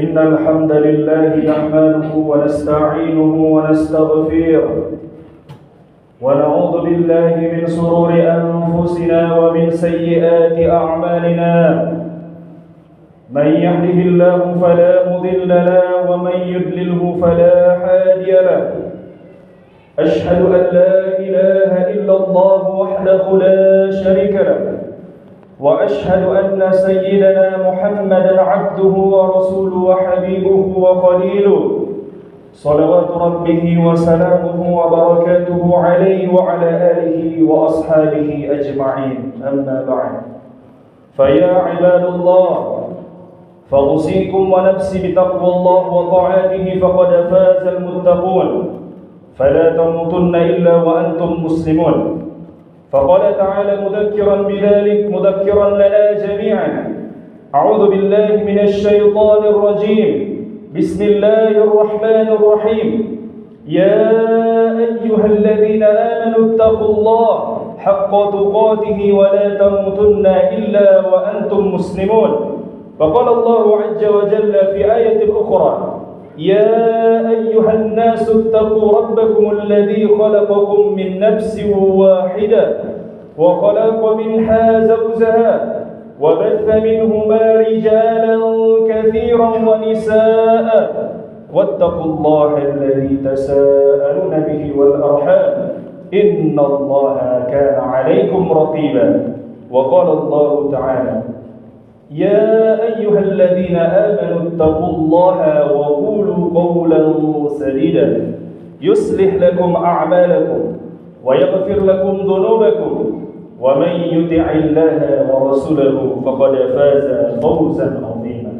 إن الحمد لله نحمده ونستعينه ونستغفره ونعوذ بالله من شرور أنفسنا ومن سيئات أعمالنا من يهده الله فلا مضل له ومن يضلله فلا هادي له أشهد أن لا إله إلا الله وحده لا شريك له وأشهد أن سيدنا محمدا عبده ورسوله وحبيبه وخليله صلوات ربه وسلامه وبركاته عليه وعلى آله وأصحابه أجمعين أما بعد فيا عباد الله فأوصيكم ونفسي بتقوى الله وطاعته فقد فاز المتقون فلا تموتن إلا وأنتم مسلمون فقال تعالى مذكرا بذلك مذكرا لنا جميعا أعوذ بالله من الشيطان الرجيم بسم الله الرحمن الرحيم يا أيها الذين آمنوا اتقوا الله حق تقاته ولا تموتن إلا وأنتم مسلمون فقال الله عز وجل في آية أخرى يا أيها الناس اتقوا ربكم الذي خلقكم من نفس واحدة وخلق منها زوجها وبث منهما رجالا كثيرا ونساء واتقوا الله الذي تساءلون به والأرحام إن الله كان عليكم رقيبا وقال الله تعالى يا أيها الذين آمنوا اتقوا الله وقولوا قولا سديدا يصلح لكم أعمالكم ويغفر لكم ذنوبكم ومن يطع الله ورسوله فقد فاز فوزا عظيما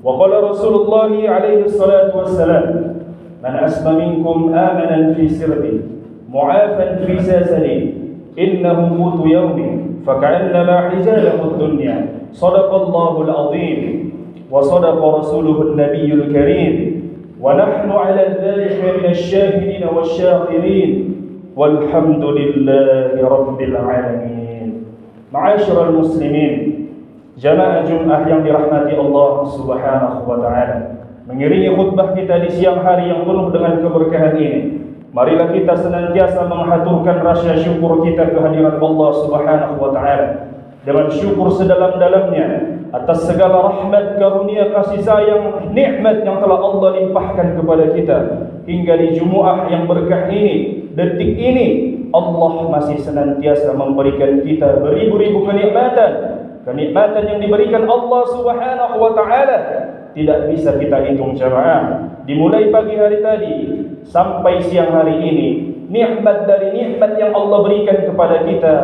وقال رسول الله عليه الصلاة والسلام من أسلم منكم آمنا في سربه معافا في ساسنه إنه موت يوم فكأنما حجاله الدنيا صدق الله العظيم وصدق رسوله النبي الكريم ونحن على ذلك من الشاهدين والشاكرين والحمد لله رب العالمين. Ma'asyiral muslimin, jamaah Jumat yang dirahmati Allah Subhanahu wa taala. Mengiringi khutbah kita di siang hari yang penuh dengan keberkahan ini, marilah kita senantiasa menghaturkan rasa syukur kita kehadirat Allah Subhanahu wa taala dengan syukur sedalam-dalamnya atas segala rahmat, karunia, kasih sayang, nikmat yang telah Allah limpahkan kepada kita hingga di Jumat yang berkah ini, detik ini Allah masih senantiasa memberikan kita beribu-ribu kenikmatan yang diberikan Allah Subhanahu wa taala tidak bisa kita hitung jamaah. Dimulai pagi hari tadi sampai siang hari ini, nikmat dari nikmat yang Allah berikan kepada kita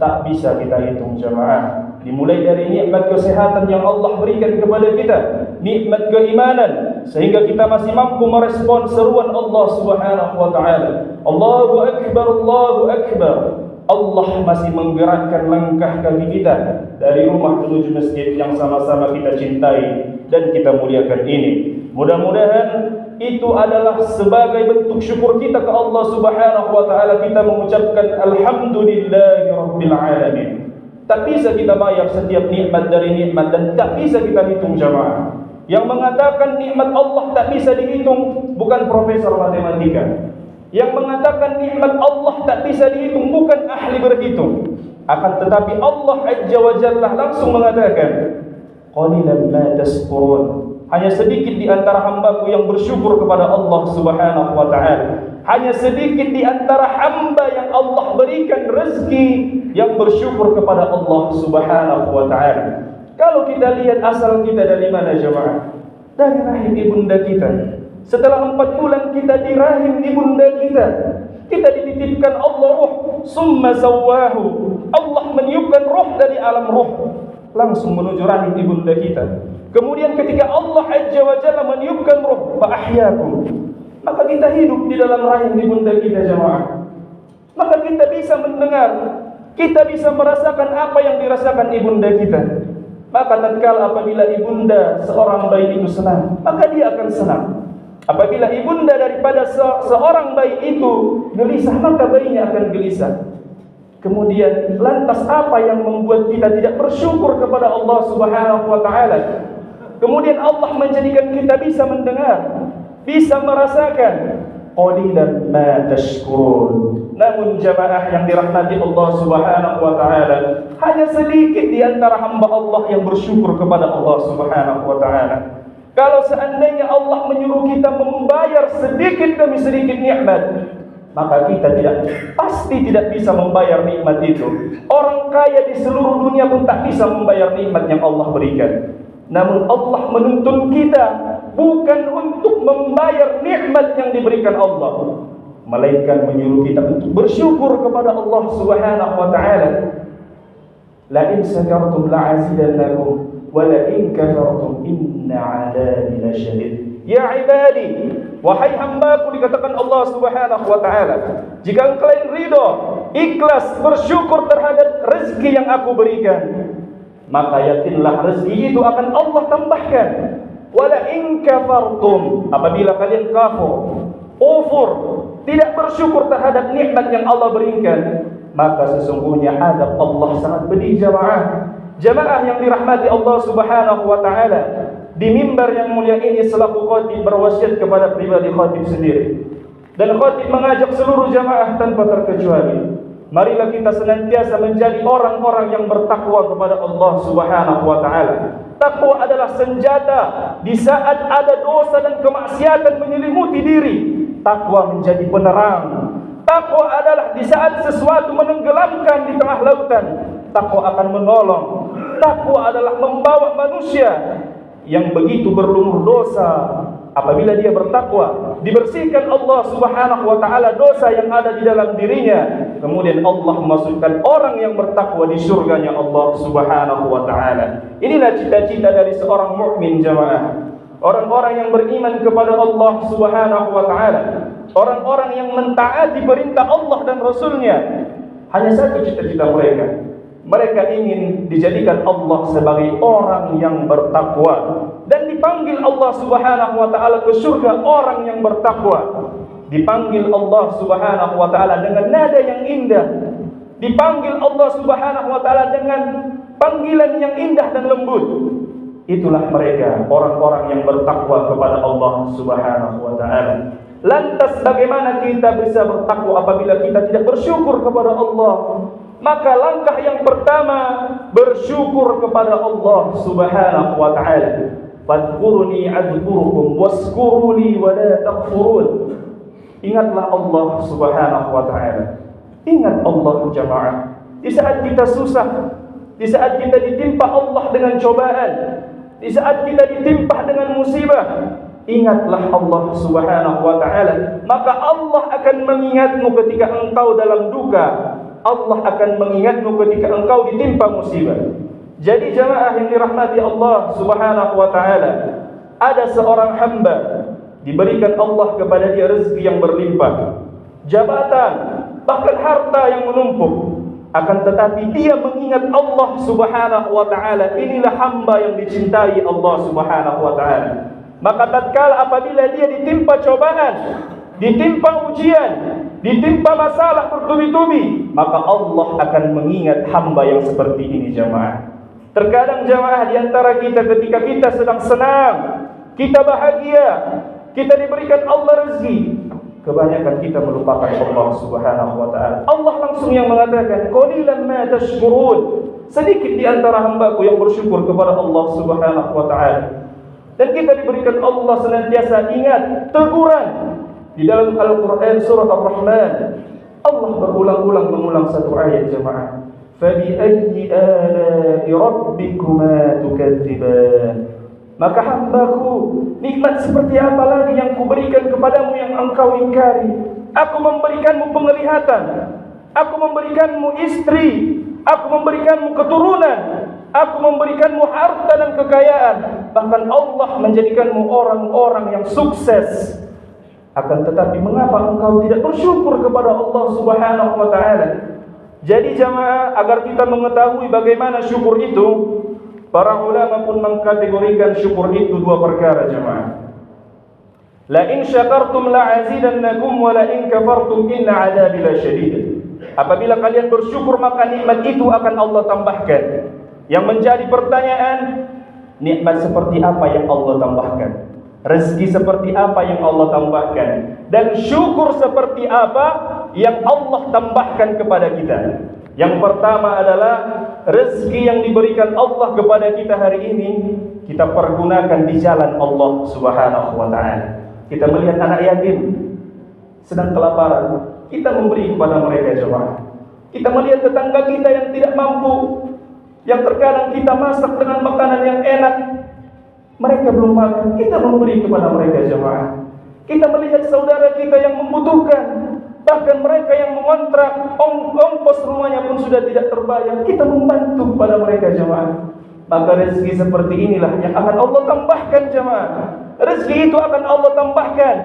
tak bisa kita hitung jamaah. Dimulai dari nikmat kesehatan yang Allah berikan kepada kita, nikmat keimanan sehingga kita masih mampu merespon seruan Allah Subhanahu wa taala. Allahu akbar, Allahu akbar. Allah masih menggerakkan langkah kaki kita dari rumah menuju masjid yang sama-sama kita cintai dan kita muliakan ini. Mudah-mudahan itu adalah sebagai bentuk syukur kita ke Allah Subhanahu wa taala. Kita mengucapkan alhamdulillahirabbil alamin. Tak bisa kita bayar setiap nikmat dari nikmat dan tak bisa kita hitung jamaah. Yang mengatakan nikmat Allah tak bisa dihitung bukan profesor matematika. Yang mengatakan nikmat Allah tak bisa dihitung bukan ahli berhitung. Akan tetapi Allah Azza wa Jalla langsung mengatakan qalilan ma tashkurun. Hanya sedikit di antara hambaku yang bersyukur kepada Allah Subhanahu wa taala. Hanya sedikit di antara hamba yang Allah berikan rezeki yang bersyukur kepada Allah Subhanahu wa taala. Kalau kita lihat asal kita dari mana jemaah? Dari rahim ibunda kita. Setelah 4 bulan kita di rahim ibunda kita, kita dititipkan Allah ruh, summa sawwahu. Allah meniupkan ruh dari alam ruh langsung menuju rahim ibunda kita. Kemudian ketika Allah Azza wa Jalla meniupkan ruh, fa ahyakum, maka kita hidup di dalam rahim ibunda kita jemaah. Maka kita bisa mendengar, kita bisa merasakan apa yang dirasakan ibunda kita. Maka tatkala apabila ibunda seorang bayi itu senang, maka dia akan senang. Apabila ibunda daripada seorang bayi itu gelisah, maka bayinya akan gelisah. Kemudian lantas apa yang membuat kita tidak bersyukur kepada Allah Subhanahu wa taala? Kemudian Allah menjadikan kita bisa mendengar, bisa merasakan. Qalilan ma tashkurun. Namun jamaah yang dirahmati Allah Subhanahu wa taala, hanya sedikit di antara hamba Allah yang bersyukur kepada Allah Subhanahu wa taala. Kalau seandainya Allah menyuruh kita membayar sedikit demi sedikit nikmat, maka kita pasti tidak bisa membayar nikmat itu. Orang kaya di seluruh dunia pun tak bisa membayar nikmat yang Allah berikan. Namun Allah menuntun kita bukan untuk membayar nikmat yang diberikan Allah, melainkan menyuruh kita untuk bersyukur kepada Allah Subhanahu wa taala. La in syakartum la azidannakum wa la in kafartum inna 'adzabi lasyadid. Ya ibadi, wahai hambaku, dikatakan Allah Subhanahu wa taala, jika kalian ridha, ikhlas, bersyukur terhadap rezeki yang aku berikan, maka yakinlah rezeki itu akan Allah tambahkan. Wala in kafartum, apabila kalian kufur, tidak bersyukur terhadap nikmat yang Allah berikan, maka sesungguhnya azab Allah sangat pedih. Jamaah yang dirahmati Allah Subhanahu wa taala, di mimbar yang mulia ini selaku khatib berwasiat kepada pribadi khatib sendiri, dan khatib mengajak seluruh jamaah tanpa terkecuali, marilah kita senantiasa menjadi orang-orang yang bertakwa kepada Allah Subhanahu wa taala. Takwa adalah senjata di saat ada dosa dan kemaksiatan menyelimuti diri. Takwa menjadi penerang. Takwa adalah di saat sesuatu menenggelamkan di tengah lautan, takwa akan menolong. Takwa adalah membawa manusia yang begitu berlumur dosa, apabila dia bertakwa, dibersihkan Allah Subhanahu wa taala dosa yang ada di dalam dirinya. Kemudian Allah memasukkan orang yang bertakwa di surganya Allah Subhanahu wa taala. Inilah cita-cita dari seorang mukmin jamaah. Orang-orang yang beriman kepada Allah Subhanahu wa taala, orang-orang yang mentaati perintah Allah dan Rasulnya, hanya satu cita-cita mereka. Mereka ingin dijadikan Allah sebagai orang yang bertakwa, dan dipanggil Allah Subhanahu wa taala ke surga orang yang bertakwa. Dipanggil Allah Subhanahu wa taala dengan nada yang indah. Dipanggil Allah Subhanahu wa taala dengan panggilan yang indah dan lembut. Itulah mereka, orang-orang yang bertakwa kepada Allah Subhanahu wa taala. Lantas bagaimana kita bisa bertakwa apabila kita tidak bersyukur kepada Allah? Maka langkah yang pertama, bersyukur kepada Allah Subhanahu wa taala. Fadhkuruni adzkurukum waskuruli wa la takfurun. Ingatlah Allah Subhanahu wa taala. Ingat Allah jamaah. Di saat kita susah, di saat kita ditimpa Allah dengan cobaan, di saat kita ditimpa dengan musibah, ingatlah Allah Subhanahu wa taala. Maka Allah akan mengingatmu ketika engkau dalam duka. Allah akan mengingatmu ketika engkau ditimpa musibah. Jadi jamaah yang dirahmati Allah Subhanahu wa taala, ada seorang hamba diberikan Allah kepada dia rezeki yang berlimpah, jabatan, bahkan harta yang menumpuk. Akan tetapi dia mengingat Allah Subhanahu wa taala. Inilah hamba yang dicintai Allah Subhanahu wa taala. Maka tatkala apabila dia ditimpa cobaan, ditimpa ujian, ditimpa masalah bertubi-tubi, maka Allah akan mengingat hamba yang seperti ini jamaah. Terkadang jamaah di antara kita ketika kita sedang senang, kita bahagia, kita diberikan Allah rezeki, kebanyakan kita melupakan Allah Subhanahu wa taala. Allah langsung yang mengatakan, qalilan ma tashkurun. Sedikit di antara hambaku yang bersyukur kepada Allah Subhanahu wa taala. Dan kita diberikan Allah senantiasa ingat teguran. Di dalam Al-Quran surah Ar-Rahman, Allah berulang-ulang mengulang satu ayat jemaah. فَبِأَيِّ آلَاءِ رَبِّكُمَا تُكَذِّبَانِ. Maka hambaku, nikmat seperti apa lagi yang kuberikan kepadamu yang engkau ingkari? Aku memberikanmu penglihatan, aku memberikanmu istri, aku memberikanmu keturunan, aku memberikanmu harta dan kekayaan. Bahkan Allah menjadikanmu orang-orang yang sukses. Akan tetapi mengapa engkau tidak bersyukur kepada Allah Subhanahu wa taala? Jadi jamaah, agar kita mengetahui bagaimana syukur itu, para ulama pun mengkategorikan syukur itu dua perkara jamaah. La in syakartum la azidannakum wa la in kafartum inna 'adzabi lasyadid. Apabila kalian bersyukur maka nikmat itu akan Allah tambahkan. Yang menjadi pertanyaan, nikmat seperti apa yang Allah tambahkan, rezeki seperti apa yang Allah tambahkan, dan syukur seperti apa yang Allah tambahkan kepada kita. Yang pertama adalah rezeki yang diberikan Allah kepada kita hari ini, kita pergunakan di jalan Allah Subhanahu wa taala. Kita melihat anak yatim sedang kelaparan, kita memberi kepada mereka jemaah. Kita melihat tetangga kita yang tidak mampu, yang terkadang kita masak dengan makanan yang enak, mereka belum makan, kita memberi kepada mereka jemaah. Kita melihat saudara kita yang membutuhkan, bahkan mereka yang mengontrak, ongkos rumahnya pun sudah tidak terbayar, kita membantu kepada mereka jemaah. Maka rezeki seperti inilah yang akan Allah tambahkan jemaah. Rezeki itu akan Allah tambahkan.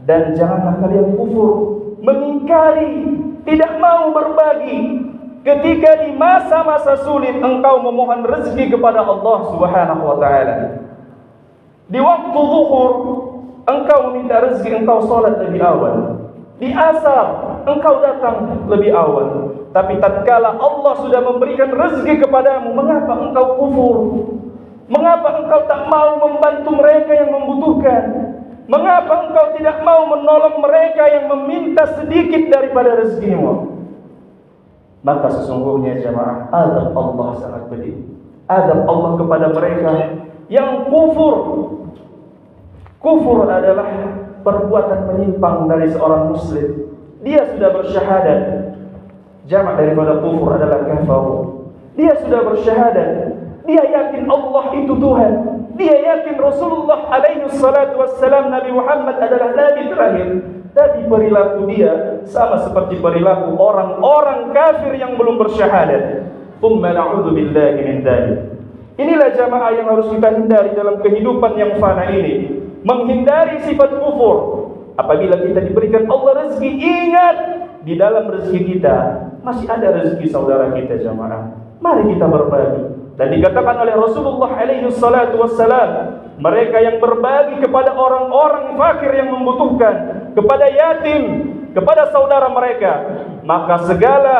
Dan janganlah kalian kufur, mengingkari, tidak mau berbagi. Ketika di masa-masa sulit engkau memohon rezeki kepada Allah Subhanahu wa taala. Di waktu zuhur engkau meminta rezeki, engkau salat lebih awal. Di asar engkau datang lebih awal. Tapi tatkala Allah sudah memberikan rezeki kepadamu, mengapa engkau kufur? Mengapa engkau tak mau membantu mereka yang membutuhkan? Mengapa engkau tidak mau menolong mereka yang meminta sedikit daripada rezekimu? Maka sesungguhnya jemaah, azab Allah sangat pedih. Azab Allah kepada mereka yang kufur. Kufur adalah perbuatan menyimpang dari seorang muslim. Dia sudah bersyahadat. Jamak daripada kufur adalah kafaru. Dia sudah bersyahadat. Dia yakin Allah itu Tuhan. Dia yakin Rasulullah alaihi salatu wassalam, Nabi Muhammad adalah Nabi terakhir. Tapi perilaku dia sama seperti perilaku orang-orang kafir yang belum bersyahadat. Thumma na'udzu billahi min dzalik. Inilah jamaah yang harus kita hindari dalam kehidupan yang fana ini. Menghindari sifat kufur. Apabila kita diberikan Allah rezeki, ingat di dalam rezeki kita masih ada rezeki saudara kita jamaah. Mari kita berbagi. Dan dikatakan oleh Rasulullah alaihi salatu wassalam, mereka yang berbagi kepada orang-orang fakir yang membutuhkan, kepada yatim, kepada saudara mereka, maka segala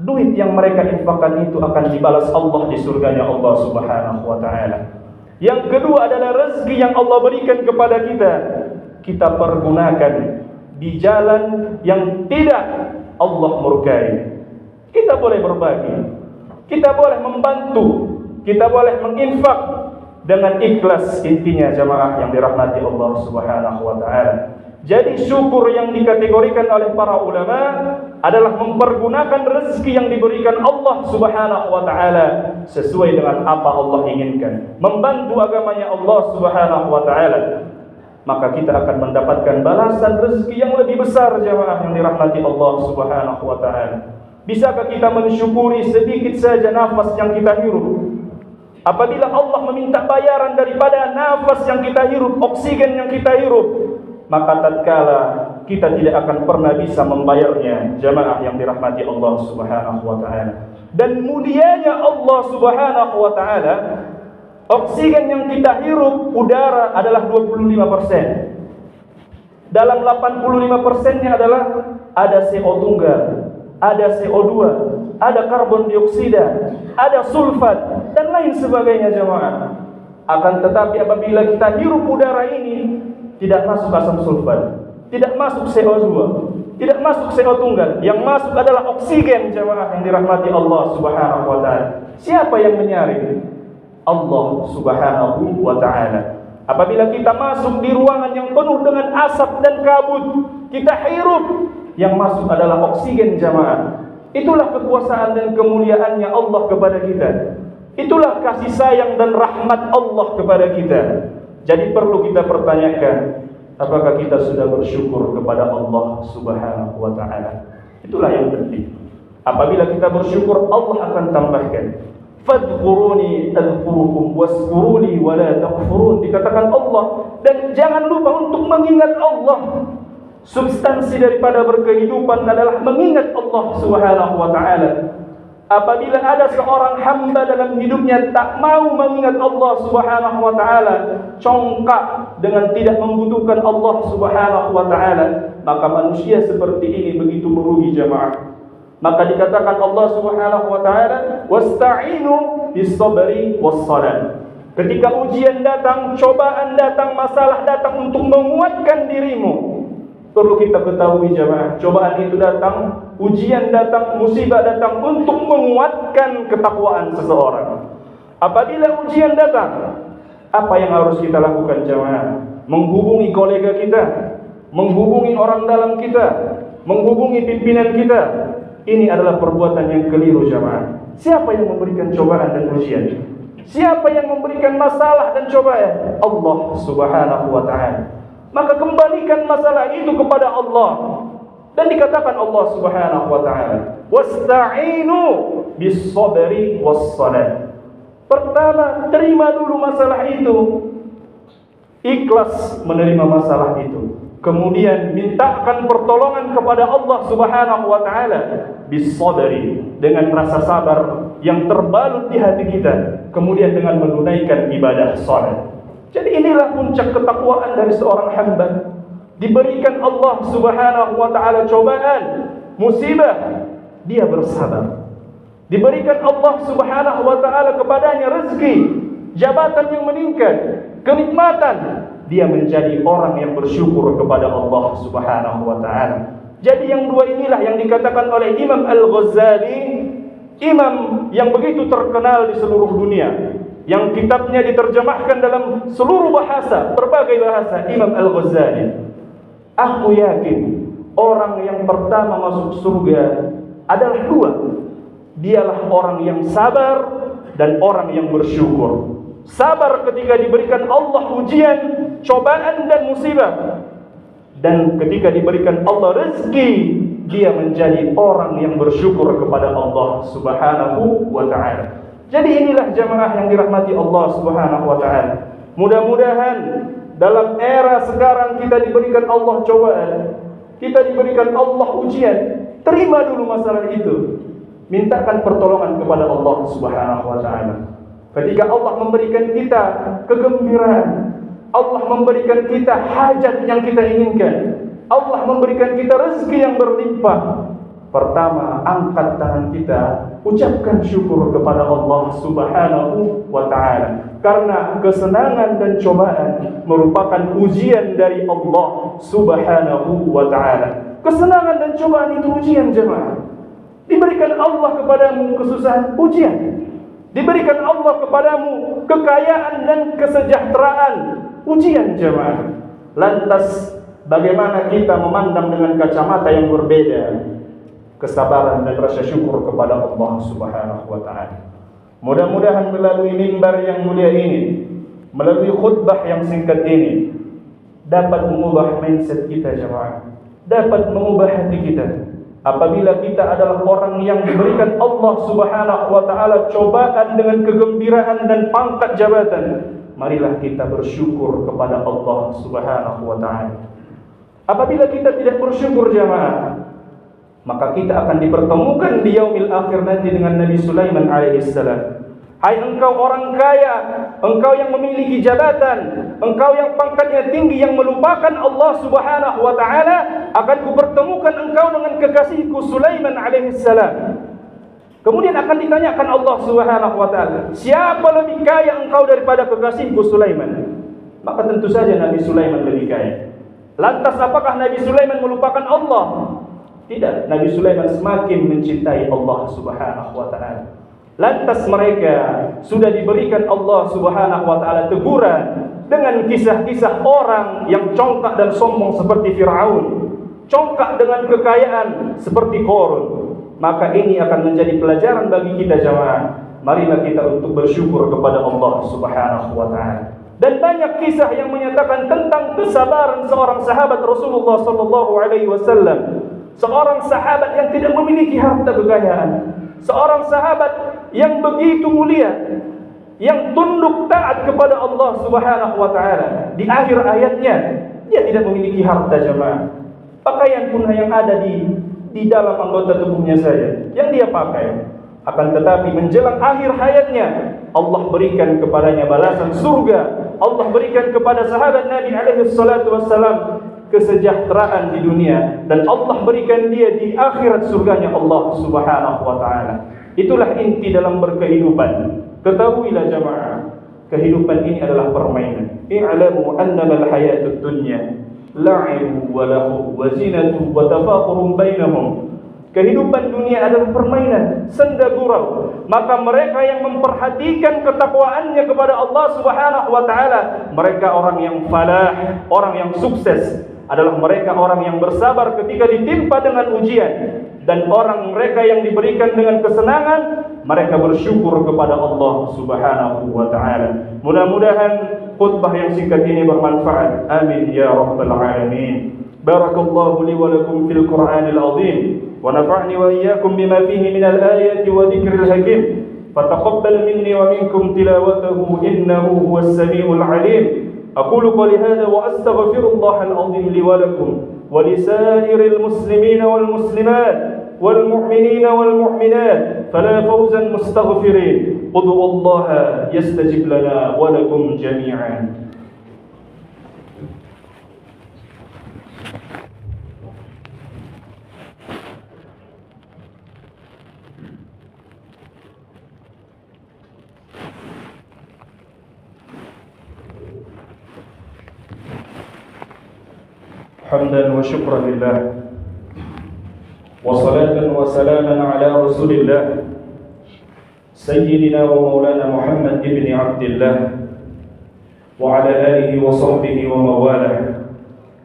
duit yang mereka infakkan itu akan dibalas Allah di surganya Allah Subhanahu wa taala. Yang kedua adalah rezeki yang Allah berikan kepada kita, kita pergunakan di jalan yang tidak Allah murkai. Kita boleh berbagi, kita boleh membantu, kita boleh menginfak dengan ikhlas, intinya jamaah yang dirahmati Allah Subhanahu wa taala. Jadi syukur yang dikategorikan oleh para ulama adalah mempergunakan rezeki yang diberikan Allah Subhanahu wa taala sesuai dengan apa Allah inginkan, membantu agamanya Allah Subhanahu wa taala. Maka kita akan mendapatkan balasan rezeki yang lebih besar jamaah yang dirahmati Allah Subhanahu wa taala. Bisakah kita mensyukuri sedikit saja nafas yang kita hirup? Apabila Allah meminta bayaran daripada nafas yang kita hirup, oksigen yang kita hirup, maka tatkala kita tidak akan pernah bisa membayarnya jamaah yang dirahmati Allah Subhanahu wa taala. Dan mulianya Allah Subhanahu wa taala, oksigen yang kita hirup udara adalah 25%. Dalam 85%-nya adalah ada CO tunggal, ada CO2, ada karbon dioksida, ada sulfat dan lain sebagainya jemaah. Akan tetapi apabila kita hirup udara ini, tidak masuk asam sulfat, tidak masuk CO2, tidak masuk CO tunggal, yang masuk adalah oksigen jemaah yang dirahmati Allah Subhanahu wa taala. Siapa yang menyaring? Allah Subhanahu wa taala. Apabila kita masuk di ruangan yang penuh dengan asap dan kabut, kita hirup, yang masuk adalah oksigen jamaah. Itulah kekuasaan dan kemuliaannya Allah kepada kita. Itulah kasih sayang dan rahmat Allah kepada kita. Jadi perlu kita pertanyakan, apakah kita sudah bersyukur kepada Allah Subhanahu wa taala? Itulah yang penting. Apabila kita bersyukur, Allah akan tambahkan. Fadhkuruni adhkurukum waskuruni wala takfurun, dikatakan Allah, dan jangan lupa untuk mengingat Allah. Substansi daripada berkehidupan adalah mengingat Allah Subhanahu wa taala. Apabila ada seorang hamba dalam hidupnya tak mau mengingat Allah Subhanahu wa taala, congkak dengan tidak membutuhkan Allah Subhanahu wa taala, maka manusia seperti ini begitu merugi jamaah. Maka dikatakan Allah Subhanahu wa taala, "Wasta'inu bis-sabri was-salat." Ketika ujian datang, cobaan datang, masalah datang untuk menguatkan dirimu, perlu kita ketahui jemaah, cobaan itu datang, ujian datang, musibah datang untuk menguatkan ketakwaan seseorang. Apabila ujian datang, apa yang harus kita lakukan jemaah? Menghubungi kolega kita, menghubungi orang dalam kita, menghubungi pimpinan kita. Ini adalah perbuatan yang keliru jemaah. Siapa yang memberikan cobaan dan ujian? Siapa yang memberikan masalah dan cobaan? Allah Subhanahu wa taala. Maka kembalikan masalah itu kepada Allah. Dan dikatakan Allah Subhanahu wa taala, "Wasta'inu bis-sabri was-salat." Pertama, terima dulu masalah itu. Ikhlas menerima masalah itu. Kemudian mintakan pertolongan kepada Allah Subhanahu wa taala bis-sabri, dengan rasa sabar yang terbalut di hati kita, kemudian dengan menunaikan ibadah salat. Jadi inilah puncak ketakwaan dari seorang hamba. Diberikan Allah Subhanahu wa taala cobaan, musibah, dia bersabar. Diberikan Allah Subhanahu wa taala kepadanya rezeki, jabatan yang meningkat, kenikmatan, dia menjadi orang yang bersyukur kepada Allah Subhanahu wa taala. Jadi yang dua inilah yang dikatakan oleh Imam Al-Ghazali, imam yang begitu terkenal di seluruh dunia, yang kitabnya diterjemahkan dalam seluruh bahasa, berbagai bahasa, Imam Al-Ghazali. Aku yakin orang yang pertama masuk surga adalah dua. Dialah orang yang sabar dan orang yang bersyukur. Sabar ketika diberikan Allah ujian, cobaan dan musibah. Dan ketika diberikan Allah rezeki, dia menjadi orang yang bersyukur kepada Allah Subhanahu wa ta'ala. Jadi inilah jamaah yang dirahmati Allah Subhanahu wa ta'ala. Mudah-mudahan dalam era sekarang kita diberikan Allah cobaan, kita diberikan Allah ujian, terima dulu masalah itu. Mintakan pertolongan kepada Allah Subhanahu wa ta'ala. Ketika Allah memberikan kita kegembiraan, Allah memberikan kita hajat yang kita inginkan, Allah memberikan kita rezeki yang berlimpah, pertama angkat tangan kita, ucapkan syukur kepada Allah Subhanahu wa ta'ala. Karena kesenangan dan cobaan merupakan ujian dari Allah Subhanahu wa ta'ala. Kesenangan dan cobaan itu ujian jemaah. Diberikan Allah kepadamu kesusahan, ujian. Diberikan Allah kepadamu kekayaan dan kesejahteraan, ujian jemaah. Lantas bagaimana kita memandang dengan kacamata yang berbeda? Kesabaran dan rasa syukur kepada Allah Subhanahu wa ta'ala. Mudah-mudahan melalui mimbar yang mulia ini, melalui khutbah yang singkat ini, dapat mengubah mindset kita jemaah, dapat mengubah hati kita. Apabila kita adalah orang yang diberikan Allah Subhanahu wa ta'ala cobaan dengan kegembiraan dan pangkat jabatan, marilah kita bersyukur kepada Allah Subhanahu wa ta'ala. Apabila kita tidak bersyukur jamaah, maka kita akan dipertemukan di yaumil akhir nanti dengan Nabi Sulaiman alaihissalam. Hai engkau orang kaya, engkau yang memiliki jabatan, engkau yang pangkatnya tinggi, yang melupakan Allah Subhanahu wa ta'ala, akan kupertemukan engkau dengan kekasihku Sulaiman alaihissalam. Kemudian akan ditanyakan Allah Subhanahu wa ta'ala, siapa lebih kaya engkau daripada kekasihku Sulaiman? Maka tentu saja Nabi Sulaiman lebih kaya. Lantas apakah Nabi Sulaiman melupakan Allah? Tidak, Nabi Sulaiman semakin mencintai Allah Subhanahu wa ta'ala. Lantas mereka sudah diberikan Allah Subhanahu wa ta'ala teguran dengan kisah-kisah orang yang congkak dan sombong seperti Fir'aun, congkak dengan kekayaan seperti Qarun. Maka ini akan menjadi pelajaran bagi kita jamaah. Marilah kita untuk bersyukur kepada Allah Subhanahu wa ta'ala. Dan banyak kisah yang menyatakan tentang kesabaran seorang sahabat Rasulullah sallallahu alaihi wasallam. Seorang sahabat yang tidak memiliki harta kekayaan, seorang sahabat yang begitu mulia, yang tunduk taat kepada Allah Subhanahu wa ta'ala. Di akhir ayatnya dia tidak memiliki harta jemaah. Pakaian pun yang ada di dalam anggota tubuhnya saja yang dia pakai. Akan tetapi menjelang akhir hayatnya, Allah berikan kepadanya balasan surga. Allah berikan kepada sahabat Nabi alaihi salatu wassalam kesejahteraan di dunia, dan Allah berikan dia di akhirat surganya Allah Subhanahu wa taala. Itulah inti dalam berkehidupan. Ketahuilah jamaah, kehidupan ini adalah permainan. I'lamu annamal hayatud dunya la'ibun wa lahu wa zinatun wa tafakhurun bainahum. Kehidupan dunia adalah permainan, senda gurau. Maka mereka yang memperhatikan ketakwaannya kepada Allah Subhanahu wa taala, mereka orang yang falah, orang yang sukses, adalah mereka orang yang bersabar ketika ditimpa dengan ujian, dan orang mereka yang diberikan dengan kesenangan, mereka bersyukur kepada Allah Subhanahu wa taala. Mudah-mudahan khutbah yang singkat ini bermanfaat. Amin ya rabbal alamin. Barakallahu li wa lakum fil Qur'anil azim. ونفعني وإياكم بما فيه من الآيات وذكر الحكيم فتقبل مني ومنكم تلاوته إنه هو السميع العليم أقول قولي هذا وأستغفر الله العظيم لي ولكم ولسائر المسلمين والمسلمات والمؤمنين والمؤمنات فلا فوزا مستغفرين ادعوا الله يستجب لنا ولكم جميعا. حمدا وشكرا لله وصلاة وسلاما على رسول الله سيدنا ومولانا محمد بن عبد الله وعلى آله وصحبه ومواله.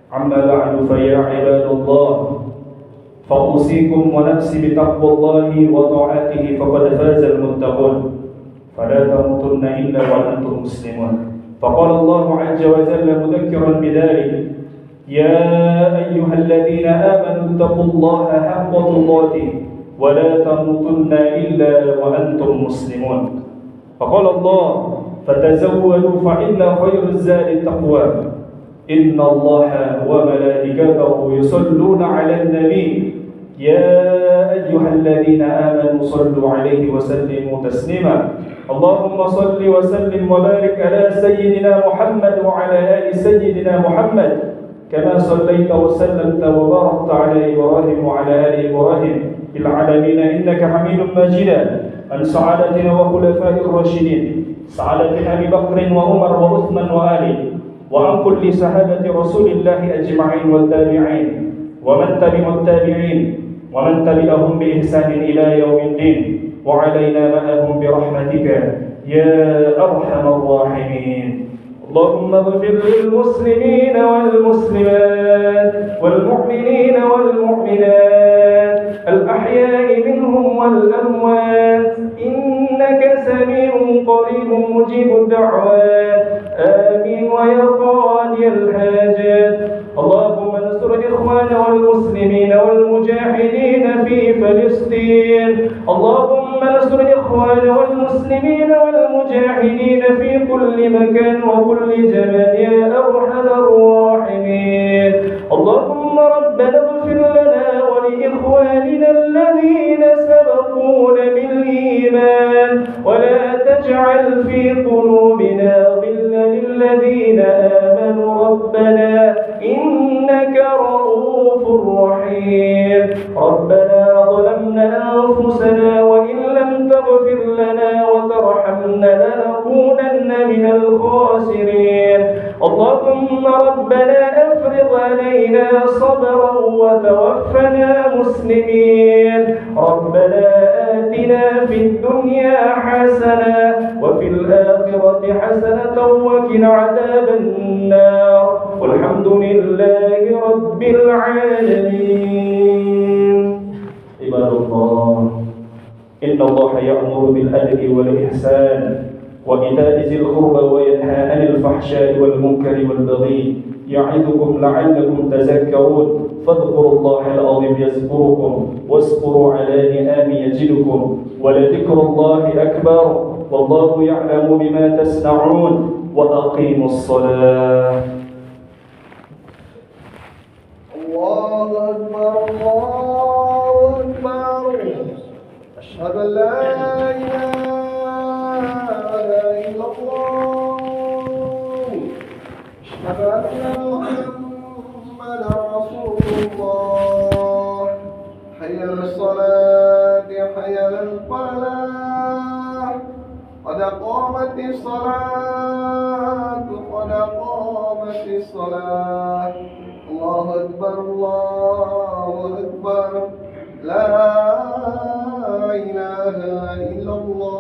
أما بعد فيا عباد الله فأوصيكم ونفسي بتقوى الله وطاعته فقد فاز المتقون فلا تموتن إلا وأنتم مسلمون. فقال الله عز وجل مذكرا بذلك يا أيها الذين آمنوا اتقوا الله حق تقاته ولا تموتن إلا وأنتم مسلمون. فقال الله فتزودوا فإن خير الزاد التقوى إن الله وملائكته يصلون على النبي يا أيها الذين آمنوا صلوا عليه وسلموا تسليما. اللهم صل وسلم وبارك على سيدنا محمد وعلى آل سيدنا محمد كما صليت وسلمت وباركت على إبراهيم وعلى آل إبراهيم في العالمين إنك حميد مجيد. عن سعادتنا وخلفاء الراشدين سعادة أبي بكر وعمر وعثمان وآله وعن كل صحابة رسول الله أجمعين والتابعين ومن تبع التابعين ومن تبعهم بإحسان إلى يوم الدين وعلينا معهم برحمتك يا أرحم الراحمين. اللهم اغفر للمسلمين والمسلمات والمؤمنين والمؤمنات الأحياء منهم والأموات إنك سميع قريب مجيب الدعوات آمين ويا قاضي الحاجات. اللهم انصر الإخوان والمسلمين والمجاهدين في فلسطين. اللهم انصر الإخوان والمسلمين والمجاهدين في كل مكان وكل زمان يا أرحم الراحمين. اللهم ربنا اغفر لنا ولإخواننا الذين سبقونا بالإيمان ولا تجعل في قلوبنا غلا للذين آمنوا ربنا إنك رؤوف رحيم. ربنا ظلمنا أنفسنا وإن لم تغفر لنا وترحمنا لنكونن من الخاسرين. اللهم ربنا أفرغ علينا صبرا وتوفنا مسلمين. ربنا آتنا في الدنيا حسنة وفي الآخرة حسنة وقنا عذاب النار والحمد لله رب العالمين. عباد الله إن الله يأمر بالعدل والإحسان وإيتاء ذي القربى وينهى عن الفحشاء والمنكر والبغي يعظكم لعلكم تذكرون. فاذكروا الله العظيم يذكركم واشكروا على نعمه يزدكم ولذكر الله أكبر والله يعلم بما تصنعون. وأقيموا الصلاة. الله أكبر الله أكبر. أشهد أن لا إله إلا الله. أشهد أن محمدا حي على الصلاة حي على الفلاح قد قامت الصلاة قد قامت الصلاة الله أكبر الله أكبر لا إله إلا الله